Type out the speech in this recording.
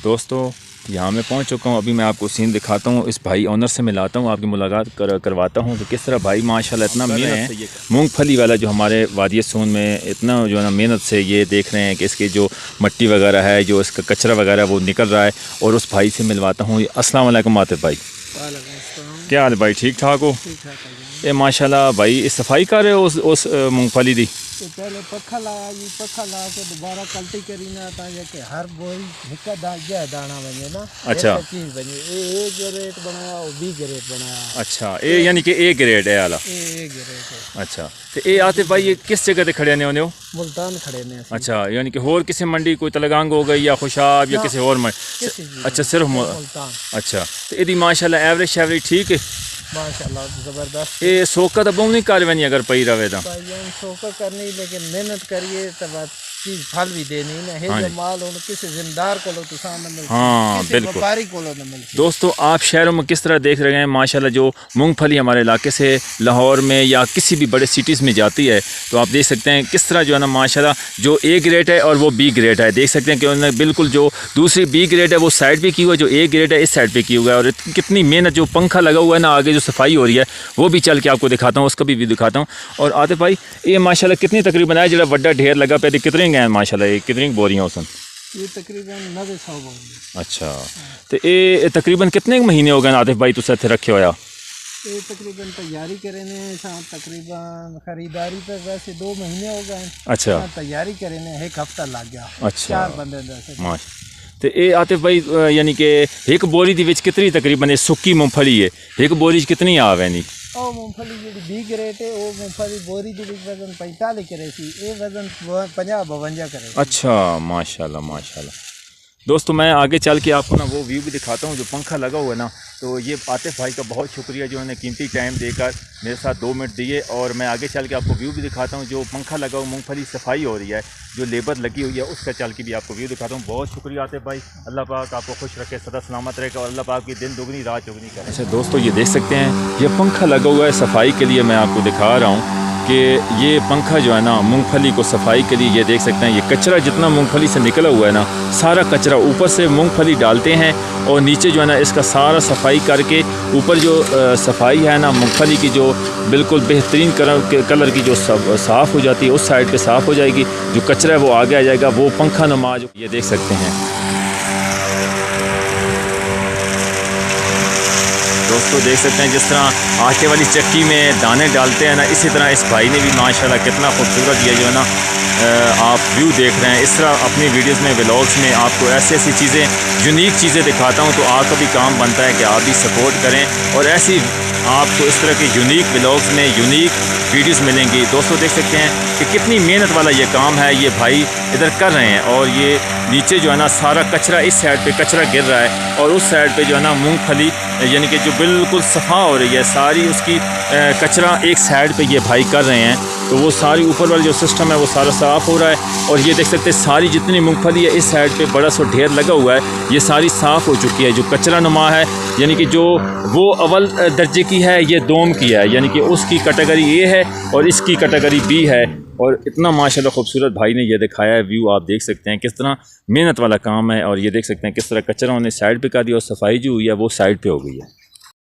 दोस्तों यहाँ मैं पहुँच चुका हूँ। अभी मैं आपको सीन दिखाता हूँ, इस भाई ऑनर से मिलाता हूँ, आपकी मुलाकात करवाता हूँ कि किस तरह भाई माशाल्लाह इतना मेहनत से मूंगफली वाला जो हमारे वादी सून में इतना जो है ना मेहनत से ये देख रहे हैं कि इसकी जो मट्टी वगैरह है, जो इसका कचरा वगैरह वो निकल रहा है। और उस भाई से मिलवाता हूँ। अस्सलाम वालेकुम आतिफ भाई, क्या हाल है भाई? ठीक ठाक हो? ये माशाल्लाह भाई इस सफाई कर रहे हो उस मूंगफली दी? तो पहले पखा लाया जी, पखा ला के दोबारा कल्टी करी ना ताकि हर बोरी निका दाना बने ना। अच्छा, चीज बनी। ए ग्रेड बनाया और बी ग्रेड बनाया। अच्छा, ए यानी कि ए ग्रेड है आला। ए ग्रेड है। अच्छा, तो ए आतिफ भाई ये किस जगह पे खड़े ने हो? मुल्तान खड़े ने। अच्छा, यानी कि और किसी मंडी कोई तलगांग हो गई या खुशाब या किसी और मंडी? अच्छा, सिर्फ मुल्तान। अच्छा, तो यदि माशाल्लाह एवरेज शैवरेज ठीक है माशाल्लाह जबरदस्त। ये सोका तो बहुत नहीं करवानी अगर पई रहे तो सोका करनी, लेकिन मेहनत करिए तब चीज फल भी देनी ना है। जो माल हो किसी जिम्मेदार को लो तो सामने मिलता। हाँ बिल्कुल, व्यापारी को लो ना मिलती। दोस्तों आप शहरों में किस तरह देख रहे हैं माशाल्लाह जो मूंगफली हमारे इलाके से लाहौर में या किसी भी बड़े सिटीज़ में जाती है तो आप देख सकते हैं किस तरह जो है ना माशाल्लाह जो ए ग्रेड है और वो बी ग्रेड है। देख सकते हैं कि उन्होंने बिल्कुल जो दूसरी बी ग्रेड है वो साइड पे की हुआ है, जो ए ग्रेड है इस साइड पे की हुआ है। और कितनी मेहनत, जो पंखा लगा हुआ है ना आगे जो सफाई हो रही है वो भी चल के आपको दिखाता हूँ, उसका भी दिखाता हूँ। और आतिफ भाई ये माशाल्लाह कितनी तकरीबन है जो बड़ा ढेर लगा पे कितने गए माशाल्लाह, ये कितनी बोरियाँ उसन? ये तकरीबन 90-100 बोरी। अच्छा, तो ये तकरीबन कितने महीने हो गए आतिफ भाई तुझसे इतने रखे होया? ये तकरीबन तैयारी करेने तकरीबन खरीदारी पे वैसे 2 महीने हो गए। अच्छा, तैयारी करेने 1 हफ्ता लग गया। अच्छा, 4 बंदे माश। तो ये आतिफ भाई यानी कि एक बोरी दी विच कितनी तकरीबन सुक्की मूंगफली है, एक बोरी कितनी आवे नहीं? ओ मूंगफली जी बी ग्रेड है, वो मूंगफली बोरी दी वजन 45 करे सी, ये वजन 50-52 करे। अच्छा, माशाल्लाह माशाल्लाह। दोस्तों मैं आगे चल के आपको ना वो व्यू भी दिखाता हूँ जो पंखा लगा हुआ है ना। तो ये आतिफ भाई का बहुत शुक्रिया जो उन्होंने कीमती टाइम देकर मेरे साथ 2 मिनट दिए। और मैं आगे चल के आपको व्यू भी दिखाता हूँ जो पंखा लगा हुआ, मूंगफली सफाई हो रही है, जो लेबर लगी हुई है, उसका चल के भी आपको व्यू दिखाता हूँ। बहुत शुक्रिया आतिफ भाई, अल्लाह पाक आपको खुश रखे, सदा सलामत रहेगा और अल्लाह पाक की दिन दुगनी रात चौगनी करे। अच्छा दोस्तों ये देख सकते हैं ये पंखा लगा हुआ है सफाई के लिए। मैं आपको दिखा रहा हूँ कि ये पंखा जो है ना मूंगफली को सफाई के लिए, ये देख सकते हैं ये कचरा जितना मूंगफली से निकला हुआ है ना, सारा कचरा ऊपर से मूंगफली डालते हैं और नीचे जो है ना इसका सारा सफाई करके ऊपर जो सफाई है ना मूंगफली की जो बिल्कुल बेहतरीन कलर की जो साफ़ हो जाती है उस साइड पे साफ़ हो जाएगी, जो कचरा है वो आगे आ जाएगा। वो पंखा नुमा जो ये देख सकते हैं दोस्तों, देख सकते हैं जिस तरह आटे वाली चक्की में दाने डालते हैं ना, इसी तरह इस भाई ने भी माशाल्लाह कितना खूबसूरत ये जो है ना आप व्यू देख रहे हैं। इस तरह अपनी वीडियोस में व्लॉग्स में आपको ऐसी ऐसी चीज़ें यूनिक चीज़ें दिखाता हूं, तो आपका भी काम बनता है कि आप भी सपोर्ट करें और ऐसी आपको इस तरह के यूनिक व्लॉग्स में यूनिक वीडियोस मिलेंगी। दोस्तों देख सकते हैं कि कितनी मेहनत वाला ये काम है, ये भाई इधर कर रहे हैं। और ये नीचे जो है ना सारा कचरा इस साइड पे कचरा गिर रहा है और उस साइड पे जो है ना मूंगफली यानी कि जो बिल्कुल सफ़ा हो रही है सारी, उसकी कचरा एक साइड पे ये भाई कर रहे हैं। तो वो सारी ऊपर वाला जो सिस्टम है वो सारा साफ़ हो रहा है। और ये देख सकते हैं सारी जितनी मूंगफली है इस साइड पे बड़ा सा ढेर लगा हुआ है, ये सारी साफ़ हो चुकी है। जो कचरा नुमा है यानी कि जो वो अव्वल दर्जे की है, ये दोम की है, यानी कि उसकी कैटेगरी ए है और इसकी कैटेगरी बी है। और इतना माशाल्लाह खूबसूरत भाई ने ये दिखाया है व्यू, आप देख सकते हैं किस तरह मेहनत वाला काम है। और ये देख सकते हैं किस तरह कचरा उन्हें साइड पे कर दिया और सफाई जो हुई है वो साइड पे हो गई है।